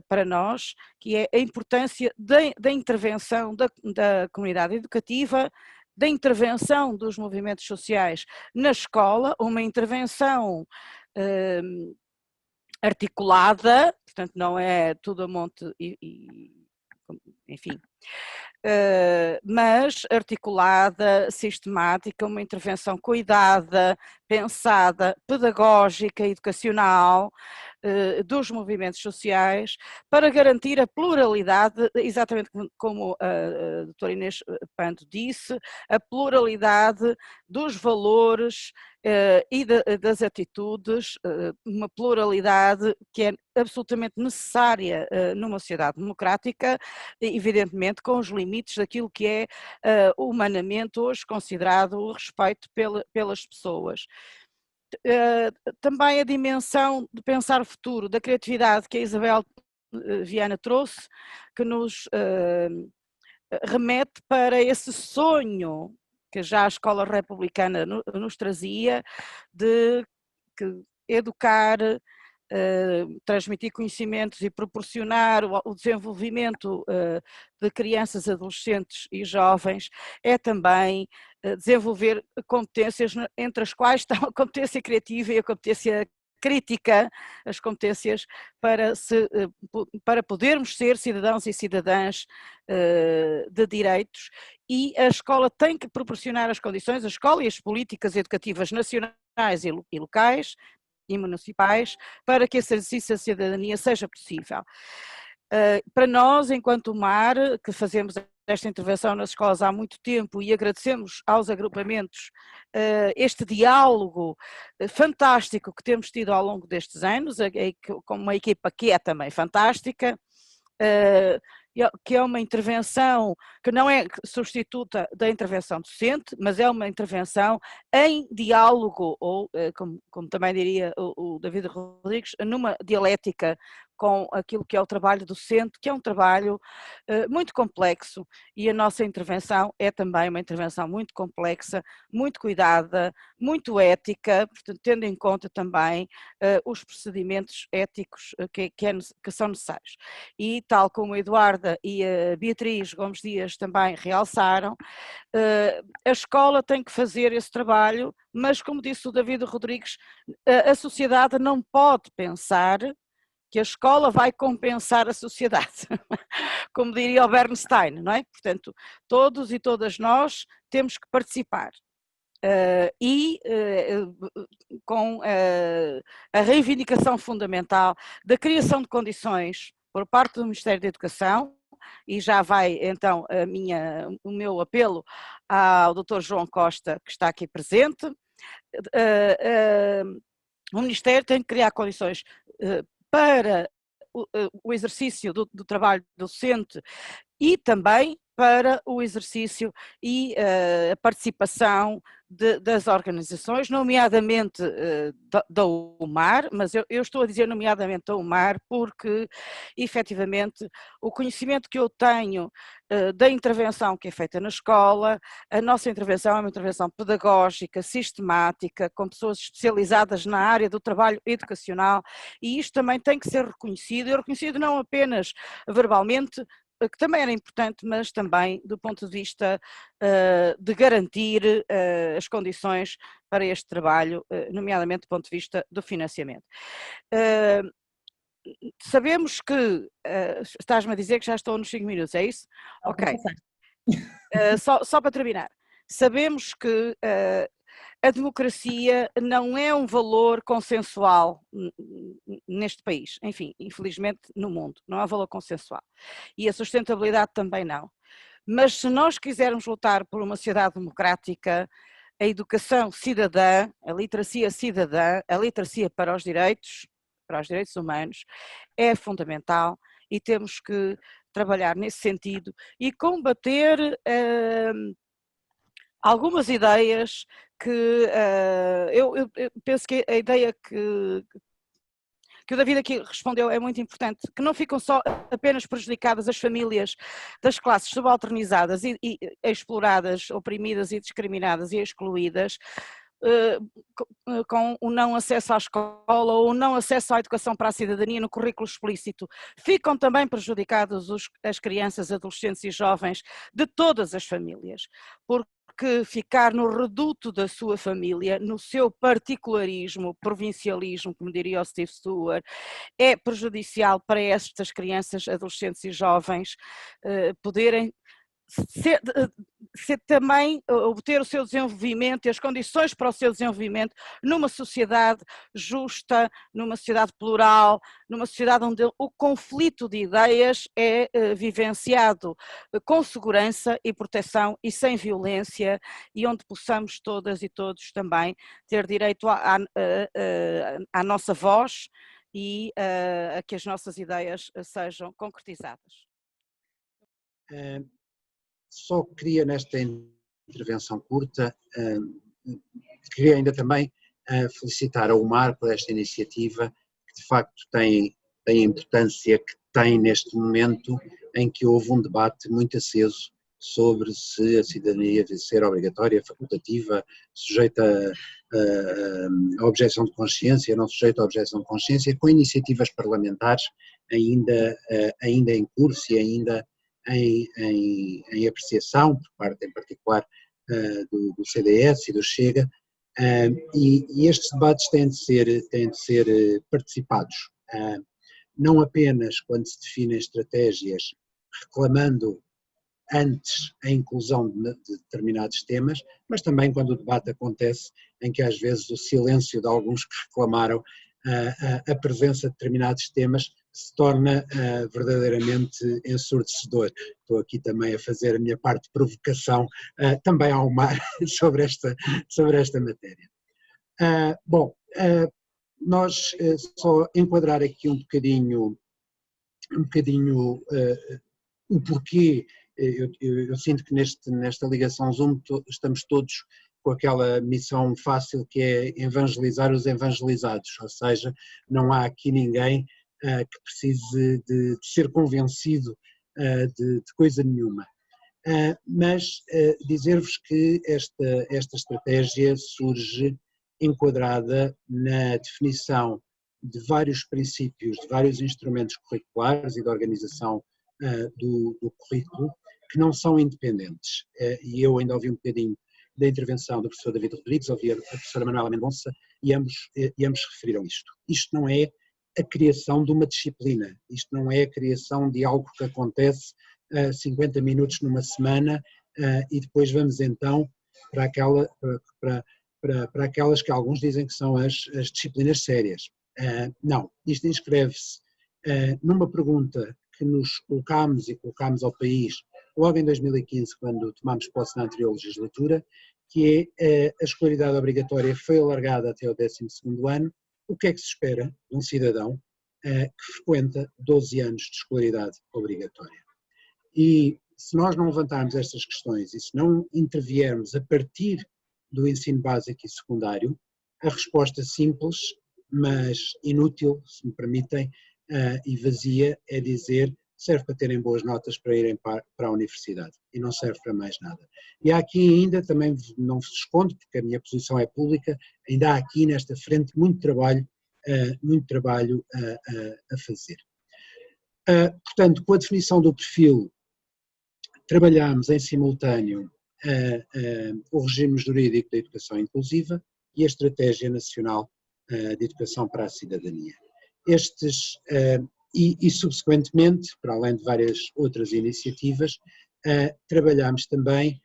Speaker 1: para nós, que é a importância da intervenção da comunidade educativa, da intervenção dos movimentos sociais na escola, uma intervenção articulada, portanto não é tudo a monte enfim, mas articulada, sistemática, uma intervenção cuidada, pensada, pedagógica, educacional dos movimentos sociais para garantir a pluralidade, exatamente como a doutora Inês Pando disse, a pluralidade dos valores e das atitudes, uma pluralidade que é absolutamente necessária numa sociedade democrática, evidentemente com os limites daquilo que é humanamente hoje considerado o respeito pelas pessoas. Também a dimensão de pensar o futuro, da criatividade que a Isabel Viana trouxe, que nos remete para esse sonho que já a escola republicana nos trazia, de educar, transmitir conhecimentos e proporcionar o desenvolvimento de crianças, adolescentes e jovens, é também desenvolver competências entre as quais estão a competência criativa e a competência crítica, as competências para podermos ser cidadãos e cidadãs de direitos, e a escola tem que proporcionar as condições, a escola e as políticas educativas nacionais e locais e municipais, para que esse exercício da cidadania seja possível. Para nós, enquanto MAR, que fazemos esta intervenção nas escolas há muito tempo e agradecemos aos agrupamentos este diálogo fantástico que temos tido ao longo destes anos, com uma equipa que é também fantástica, que é uma intervenção que não é substituta da intervenção docente, mas é uma intervenção em diálogo, ou como também diria o David Rodrigues, numa dialética com aquilo que é o trabalho docente, que é um trabalho muito complexo, e a nossa intervenção é também uma intervenção muito complexa, muito cuidada, muito ética, portanto, tendo em conta também os procedimentos éticos que são necessários. E tal como a Eduarda e a Beatriz Gomes Dias também realçaram, a escola tem que fazer esse trabalho, mas como disse o David Rodrigues, a sociedade não pode pensar que a escola vai compensar a sociedade, como diria o Bernstein, não é? Portanto, todos e todas nós temos que participar. Com a reivindicação fundamental da criação de condições por parte do Ministério da Educação, e já vai então o meu apelo ao Dr. João Costa, que está aqui presente. O Ministério tem que criar condições para o exercício do trabalho docente e também para o exercício e a participação das organizações, nomeadamente da UMAR, mas eu estou a dizer nomeadamente da UMAR porque, efetivamente, o conhecimento que eu tenho da intervenção que é feita na escola, a nossa intervenção é uma intervenção pedagógica, sistemática, com pessoas especializadas na área do trabalho educacional, e isto também tem que ser reconhecido, e reconhecido não apenas verbalmente, que também era importante, mas também do ponto de vista de garantir as condições para este trabalho, nomeadamente do ponto de vista do financiamento. Sabemos que, estás-me a dizer que já estou nos 5 minutos, é isso? Ok. Só para terminar, sabemos que a democracia não é um valor consensual neste país, enfim, infelizmente no mundo, não é um valor consensual. E a sustentabilidade também não. Mas se nós quisermos lutar por uma sociedade democrática, a educação cidadã, a literacia cidadã, a literacia para os direitos humanos é fundamental e temos que trabalhar nesse sentido e combater algumas ideias que eu penso que a ideia que o David aqui respondeu é muito importante, que não ficam só apenas prejudicadas as famílias das classes subalternizadas e exploradas, oprimidas e discriminadas e excluídas, com o não acesso à escola ou o não acesso à educação para a cidadania no currículo explícito. Ficam também prejudicadas as crianças, adolescentes e jovens de todas as famílias, porque ficar no reduto da sua família, no seu particularismo, provincialismo, como diria o Steve Stewart, é prejudicial para estas crianças, adolescentes e jovens poderem também obter o seu desenvolvimento e as condições para o seu desenvolvimento numa sociedade justa, numa sociedade plural, numa sociedade onde o conflito de ideias é vivenciado com segurança e proteção e sem violência, e onde possamos todas e todos também ter direito à nossa voz e a que as nossas ideias sejam concretizadas.
Speaker 11: Só queria, nesta intervenção curta, queria ainda também felicitar a UMAR por esta iniciativa, que de facto tem a importância que tem neste momento em que houve um debate muito aceso sobre se a cidadania deve ser obrigatória, facultativa, sujeita a objeção de consciência, não sujeita a objeção de consciência, com iniciativas parlamentares ainda em curso e ainda em apreciação, por parte em particular do CDS e do Chega, e estes debates têm de ser participados, não apenas quando se definem estratégias reclamando antes a inclusão de determinados temas, mas também quando o debate acontece em que às vezes o silêncio de alguns que reclamaram a presença de determinados temas se torna verdadeiramente ensurdecedor. Estou aqui também a fazer a minha parte de provocação também ao mar sobre esta matéria. Nós só enquadrar aqui um bocadinho o porquê. Eu sinto que nesta ligação Zoom estamos todos com aquela missão fácil que é evangelizar os evangelizados, ou seja, não há aqui ninguém que precise de ser convencido de coisa nenhuma. Mas dizer-vos que esta estratégia surge enquadrada na definição de vários princípios, de vários instrumentos curriculares e de organização do currículo que não são independentes. E eu ainda ouvi um bocadinho da intervenção do professor David Rodrigues, ouvi a professora Manuela Mendonça, e ambos referiram isto. Isto não é a criação de uma disciplina, isto não é a criação de algo que acontece 50 minutos numa semana e depois vamos então para aquelas que alguns dizem que são as disciplinas sérias. Não, isto inscreve-se numa pergunta que nos colocámos e colocámos ao país logo em 2015, quando tomámos posse na anterior legislatura, que é a escolaridade obrigatória foi alargada até o 12º ano. O que é que se espera de um cidadão que frequenta 12 anos de escolaridade obrigatória? E se nós não levantarmos estas questões e se não interviermos a partir do ensino básico e secundário, a resposta simples, mas inútil, se me permitem, e vazia, é dizer serve para terem boas notas para irem para a universidade e não serve para mais nada. E há aqui ainda, também não vos escondo, porque a minha posição é pública, ainda há aqui nesta frente muito trabalho a fazer. Portanto, com a definição do perfil, trabalhamos em simultâneo o regime jurídico da educação inclusiva e a Estratégia Nacional de Educação para a Cidadania. Estes, e subsequentemente, para além de várias outras iniciativas, trabalhamos também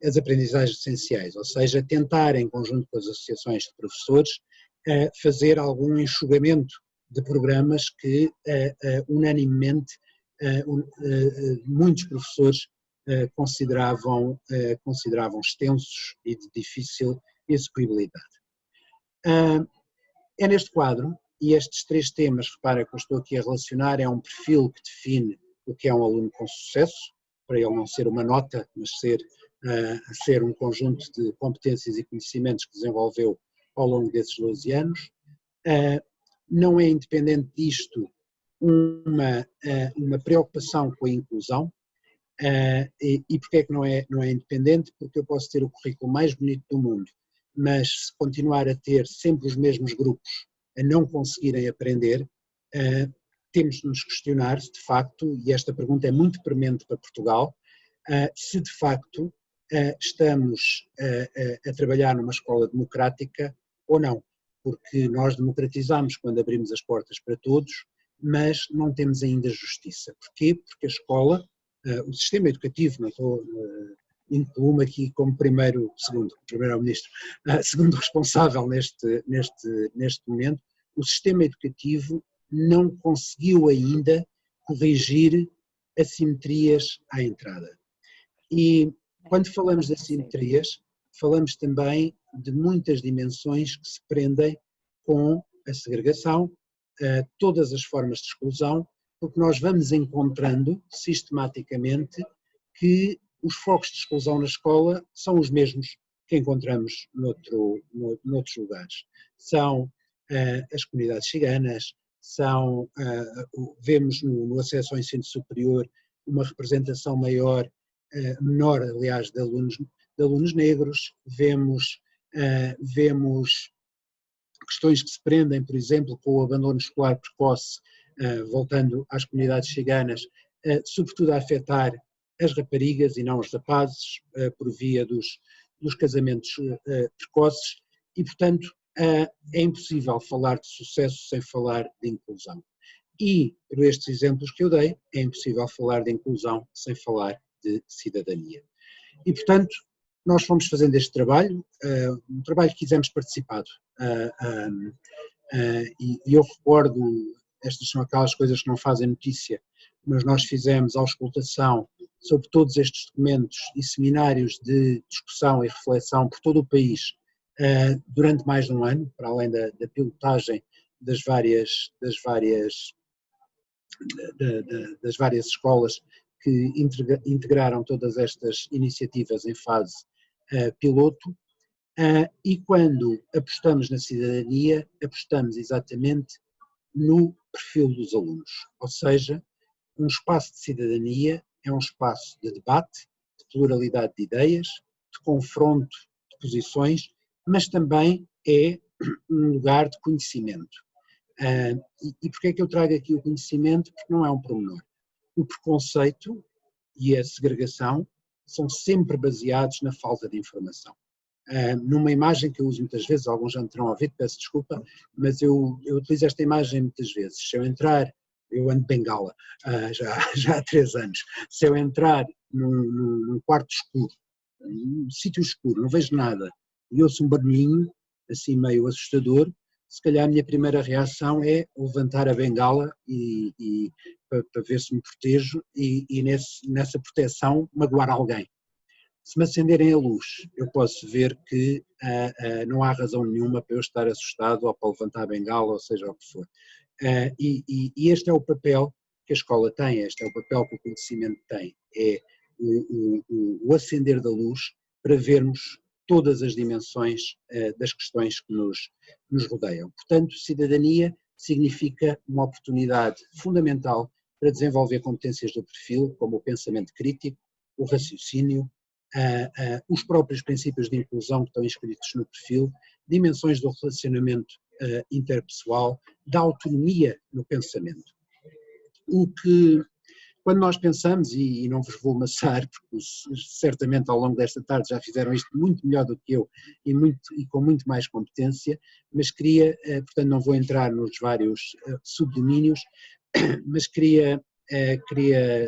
Speaker 11: as aprendizagens essenciais, ou seja, tentar, em conjunto com as associações de professores, fazer algum enxugamento de programas que unanimemente muitos professores consideravam extensos e de difícil execuibilidade. É neste quadro, e estes 3 temas, repara que eu estou aqui a relacionar, é um perfil que define o que é um aluno com sucesso, para ele não ser uma nota, mas ser um conjunto de competências e conhecimentos que desenvolveu ao longo desses 12 anos. Não é independente disto uma preocupação com a inclusão. E porquê é que não é independente? Porque eu posso ter o currículo mais bonito do mundo, mas se continuar a ter sempre os mesmos grupos a não conseguirem aprender, temos de nos questionar se de facto, e esta pergunta é muito premente para Portugal, se de facto estamos a trabalhar numa escola democrática ou não, porque nós democratizamos quando abrimos as portas para todos, mas não temos ainda justiça. Porquê? Porque a escola, o sistema educativo, não estou incluo-me aqui como primeiro-ministro, segundo responsável neste momento, o sistema educativo não conseguiu ainda corrigir assimetrias à entrada. E quando falamos de assimetrias, falamos também de muitas dimensões que se prendem com a segregação, todas as formas de exclusão, porque nós vamos encontrando sistematicamente que os focos de exclusão na escola são os mesmos que encontramos noutros lugares. São as comunidades ciganas, vemos no acesso ao ensino superior uma representação menor, aliás, de alunos negros, vemos questões que se prendem, por exemplo, com o abandono escolar precoce, voltando às comunidades ciganas, sobretudo a afetar as raparigas e não os rapazes, por via dos casamentos precoces, e, portanto, é impossível falar de sucesso sem falar de inclusão. E, por estes exemplos que eu dei, é impossível falar de inclusão sem falar de cidadania. E, portanto, nós fomos fazendo este trabalho, um trabalho que quisemos participado. E eu recordo, estas são aquelas coisas que não fazem notícia, mas nós fizemos auscultação sobre todos estes documentos e seminários de discussão e reflexão por todo o país durante mais de um ano, para além da pilotagem das várias escolas que integraram todas estas iniciativas em fase piloto, e quando apostamos na cidadania, apostamos exatamente no perfil dos alunos, ou seja, um espaço de cidadania é um espaço de debate, de pluralidade de ideias, de confronto de posições, mas também é um lugar de conhecimento. E porquê é que eu trago aqui o conhecimento? Porque não é um pormenor. O preconceito e a segregação são sempre baseados na falta de informação. Numa imagem que eu uso muitas vezes, alguns já me terão ouvido, peço desculpa, mas eu utilizo esta imagem muitas vezes. Se eu entrar, eu ando de bengala já há 3 anos, se eu entrar num quarto escuro, num sítio escuro, não vejo nada, e ouço um barulhinho, assim meio assustador, se calhar a minha primeira reação é levantar a bengala para ver se me protejo e nessa proteção magoar alguém. Se me acenderem a luz, eu posso ver que não há razão nenhuma para eu estar assustado ou para levantar a bengala, ou seja o que for. E este é o papel que a escola tem, este é o papel que o conhecimento tem, é o acender da luz para vermos todas as dimensões das questões que nos rodeiam. Portanto, cidadania significa uma oportunidade fundamental para desenvolver competências do perfil, como o pensamento crítico, o raciocínio, os próprios princípios de inclusão que estão inscritos no perfil, dimensões do relacionamento interpessoal, da autonomia no pensamento. O que, quando nós pensamos, e não vos vou amassar, porque certamente ao longo desta tarde já fizeram isto muito melhor do que eu e com muito mais competência, mas queria, portanto não vou entrar nos vários subdomínios, mas queria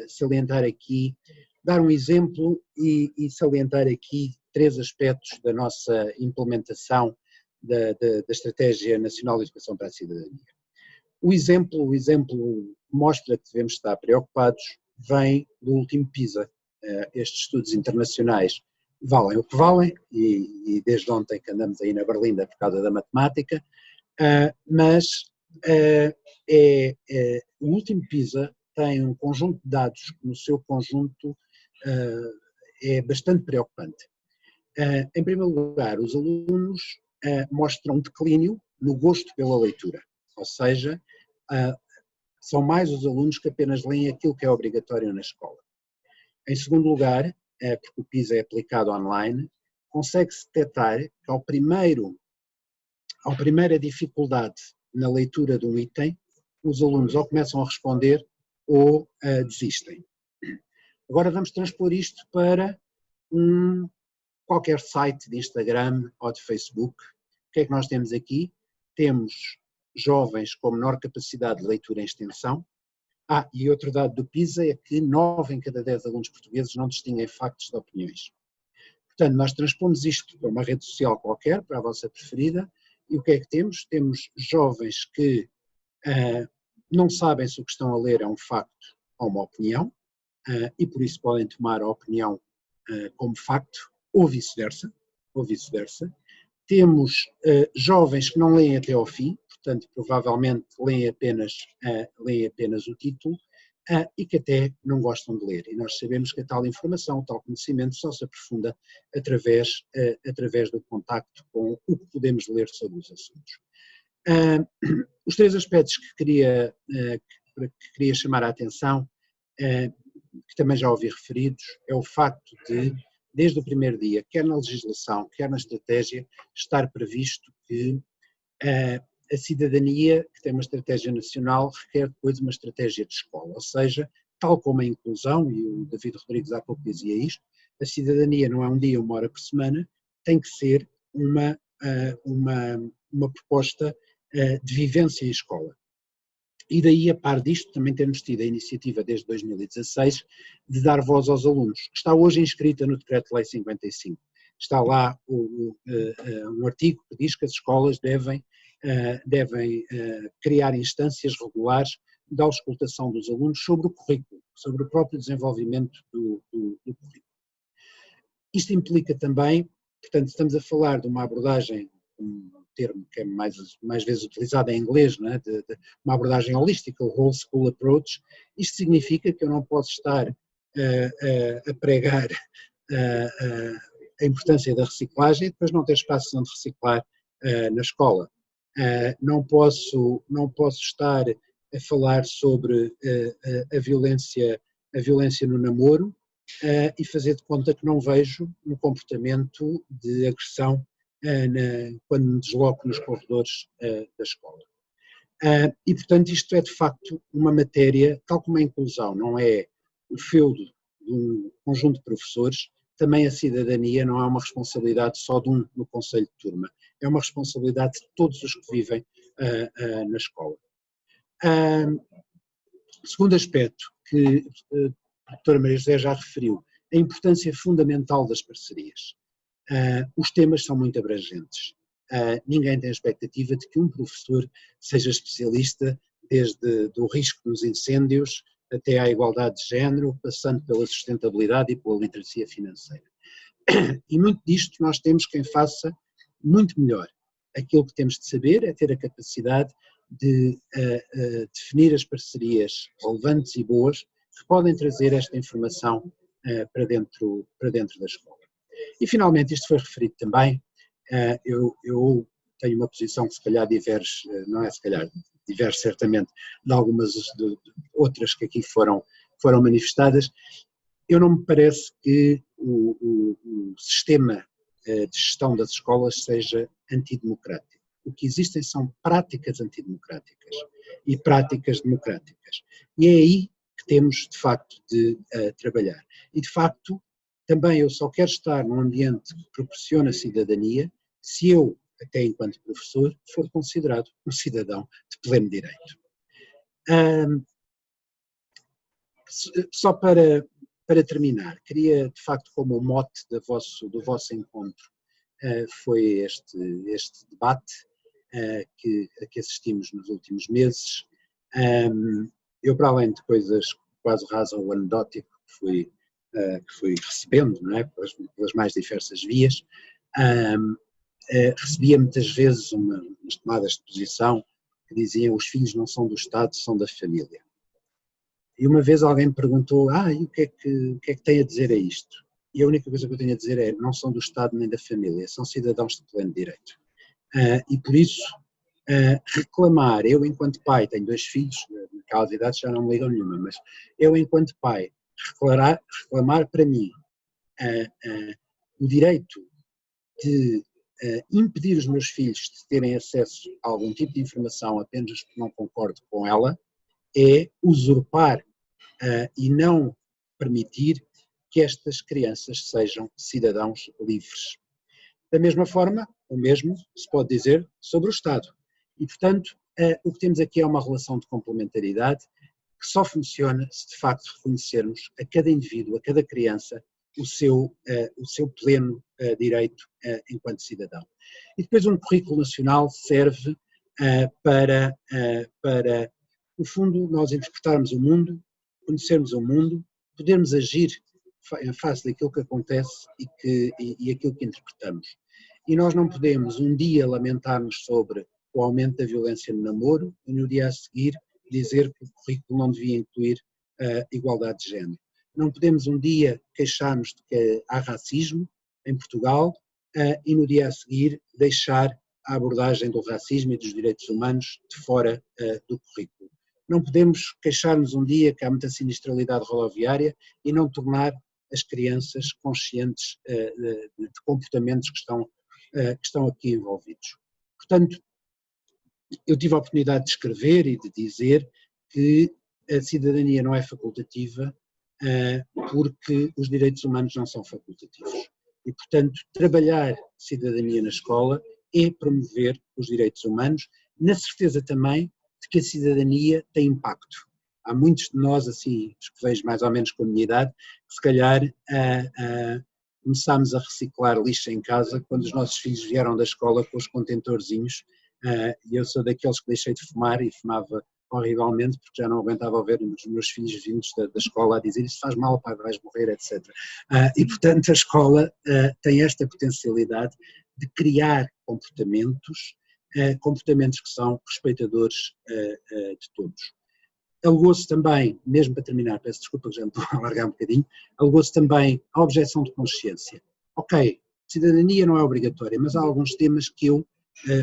Speaker 11: salientar aqui, dar um exemplo e salientar aqui 3 aspectos da nossa implementação da Estratégia Nacional de Educação para a Cidadania. O exemplo mostra que devemos estar preocupados, vem do último PISA. Estes estudos internacionais valem o que valem, e desde ontem que andamos aí na berlinda por causa da matemática, mas o último PISA tem um conjunto de dados que no seu conjunto é bastante preocupante. Em primeiro lugar, os alunos mostram um declínio no gosto pela leitura, ou seja, são mais os alunos que apenas leem aquilo que é obrigatório na escola. Em segundo lugar, porque o PISA é aplicado online, consegue-se detectar que ao primeira dificuldade na leitura de um item, os alunos ou começam a responder ou desistem. Agora vamos transpor isto para qualquer site de Instagram ou de Facebook. O que é que nós temos aqui? Temos jovens com menor capacidade de leitura em extensão. E outro dado do PISA é que 9 em cada 10 alunos portugueses não distinguem factos de opiniões. Portanto, nós transpomos isto para uma rede social qualquer, para a vossa preferida, e o que é que temos? Temos jovens que não sabem se o que estão a ler é um facto ou uma opinião, e por isso podem tomar a opinião como facto, ou vice-versa. Temos jovens que não leem até ao fim, portanto, provavelmente leem apenas o título, e que até não gostam de ler. E nós sabemos que a tal informação, o tal conhecimento só se aprofunda através do contacto com o que podemos ler sobre os assuntos. Os 3 aspectos que queria chamar a atenção, que também já ouvi referidos, é o facto de, desde o primeiro dia, quer na legislação, quer na estratégia, estar previsto que a cidadania, que tem uma estratégia nacional, requer depois uma estratégia de escola, ou seja, tal como a inclusão, e o David Rodrigues há pouco dizia isto, a cidadania não é um dia, 1 hora por semana, tem que ser uma proposta de vivência em escola. E daí, a par disto, também temos tido a iniciativa desde 2016 de dar voz aos alunos, que está hoje inscrita no Decreto-Lei 55. Está lá um artigo que diz que as escolas devem criar instâncias regulares de auscultação dos alunos sobre o currículo, sobre o próprio desenvolvimento do currículo. Isto implica também, portanto, estamos a falar de uma abordagem, um termo que é mais vezes utilizado em inglês, não é? de uma abordagem holística, o whole school approach. Isto significa que eu não posso estar a pregar a importância da reciclagem e depois não ter espaços onde reciclar na escola. Não posso estar a falar sobre a violência no namoro e fazer de conta que não vejo um comportamento de agressão quando me desloco nos corredores da escola. E, portanto, isto é de facto uma matéria, tal como a inclusão não é o feudo de um conjunto de professores, também a cidadania não é uma responsabilidade só de um no conselho de turma, é uma responsabilidade de todos os que vivem na escola. Segundo aspecto que a doutora Maria José já referiu, a importância fundamental das parcerias. Os temas são muito abrangentes. Ninguém tem a expectativa de que um professor seja especialista desde o risco dos incêndios até à igualdade de género, passando pela sustentabilidade e pela literacia financeira. E muito disto nós temos quem faça muito melhor. Aquilo que temos de saber é ter a capacidade de definir as parcerias relevantes e boas que podem trazer esta informação para dentro da escola. E finalmente, isto foi referido também, eu tenho uma posição que se calhar diverge, não é se calhar, diverge certamente de algumas de outras que aqui foram manifestadas. Eu não me parece que o sistema de gestão das escolas seja antidemocrático. O que existem são práticas antidemocráticas e práticas democráticas. E é aí que temos, de facto, de trabalhar. E, de facto, também eu só quero estar num ambiente que proporciona cidadania se eu, até enquanto professor, for considerado um cidadão de pleno direito. Só para terminar, queria, de facto, como o mote do vosso encontro, foi este debate a que assistimos nos últimos meses. Eu, para além de coisas quase raso ou anedótico que fui recebendo, não é, pelas mais diversas vias, recebia muitas vezes umas tomadas de posição que diziam: os filhos não são do Estado, são da família. E uma vez alguém me perguntou: e o que é que tem a dizer a isto? E a única coisa que eu tenho a dizer é: não são do Estado nem da família, são cidadãos de pleno direito. E por isso, reclamar, eu enquanto pai, tenho 2 filhos, naquelas idades já não me ligam nenhuma, mas eu enquanto pai, reclamar para mim o direito de impedir os meus filhos de terem acesso a algum tipo de informação apenas porque não concordo com ela, é usurpar e não permitir que estas crianças sejam cidadãos livres. Da mesma forma, o mesmo se pode dizer sobre o Estado. E, portanto, o que temos aqui é uma relação de complementaridade que só funciona se de facto reconhecermos a cada indivíduo, a cada criança, o seu pleno direito enquanto cidadão. E depois um currículo nacional serve para, no fundo, nós interpretarmos o mundo, conhecermos o mundo, podermos agir em face daquilo que acontece e aquilo que interpretamos. E nós não podemos um dia lamentar-nos sobre o aumento da violência no namoro e no dia a seguir dizer que o currículo não devia incluir a igualdade de género. Não podemos um dia queixar-nos de que há racismo em Portugal e no dia a seguir deixar a abordagem do racismo e dos direitos humanos de fora do currículo. Não podemos queixar-nos um dia que há muita sinistralidade rodoviária e não tornar as crianças conscientes de comportamentos que estão aqui envolvidos. Portanto, eu tive a oportunidade de escrever e de dizer que a cidadania não é facultativa porque os direitos humanos não são facultativos. E, portanto, trabalhar cidadania na escola é promover os direitos humanos, na certeza também de que a cidadania tem impacto. Há muitos de nós, assim, os que vejo mais ou menos com a minha idade, que se calhar começámos a reciclar lixo em casa quando os nossos filhos vieram da escola com os contentorzinhos, e eu sou daqueles que deixei de fumar e fumava horrivelmente porque já não aguentava ouvir os meus filhos vindos da escola a dizer: isso faz mal, pai, vais morrer, etc. E portanto a escola tem esta potencialidade de criar comportamentos que são respeitadores de todos. Alegou-se também, mesmo para terminar, peço desculpa que já me estou a alargar um bocadinho, alegou-se também a objeção de consciência. Ok, cidadania não é obrigatória, mas há alguns temas que eu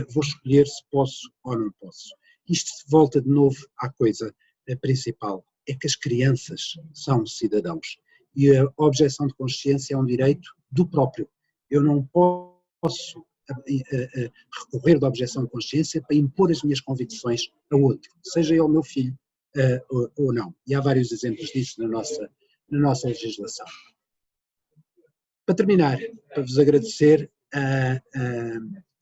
Speaker 11: vou escolher se posso ou não posso. Isto volta de novo à coisa principal, é que as crianças são cidadãos e a objeção de consciência é um direito do próprio. Eu não posso recorrer da objeção de consciência para impor as minhas convicções a outro, seja ele meu filho ou não. E há vários exemplos disso na nossa legislação. Para terminar, para vos agradecer,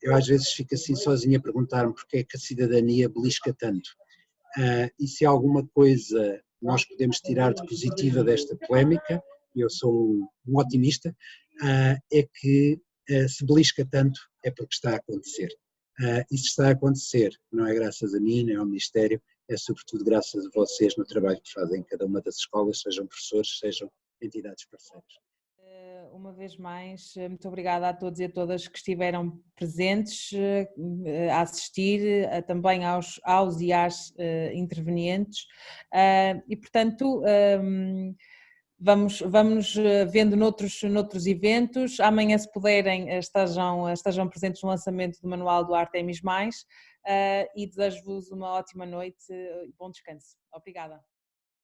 Speaker 11: eu às vezes fico assim sozinho a perguntar-me porque é que a cidadania belisca tanto. E se alguma coisa nós podemos tirar de positiva desta polémica, e eu sou um otimista, é que se belisca tanto é porque está a acontecer. E se está a acontecer, não é graças a mim, nem ao Ministério, é sobretudo graças a vocês no trabalho que fazem em cada uma das escolas, sejam professores, sejam entidades parceiras.
Speaker 2: Uma vez mais, muito obrigada a todos e a todas que estiveram presentes a assistir, também aos e às intervenientes e, portanto, vamos vendo noutros eventos. Amanhã, se puderem, estejam presentes no lançamento do Manual do Artemis+, e desejo-vos uma ótima noite e bom descanso. Obrigada.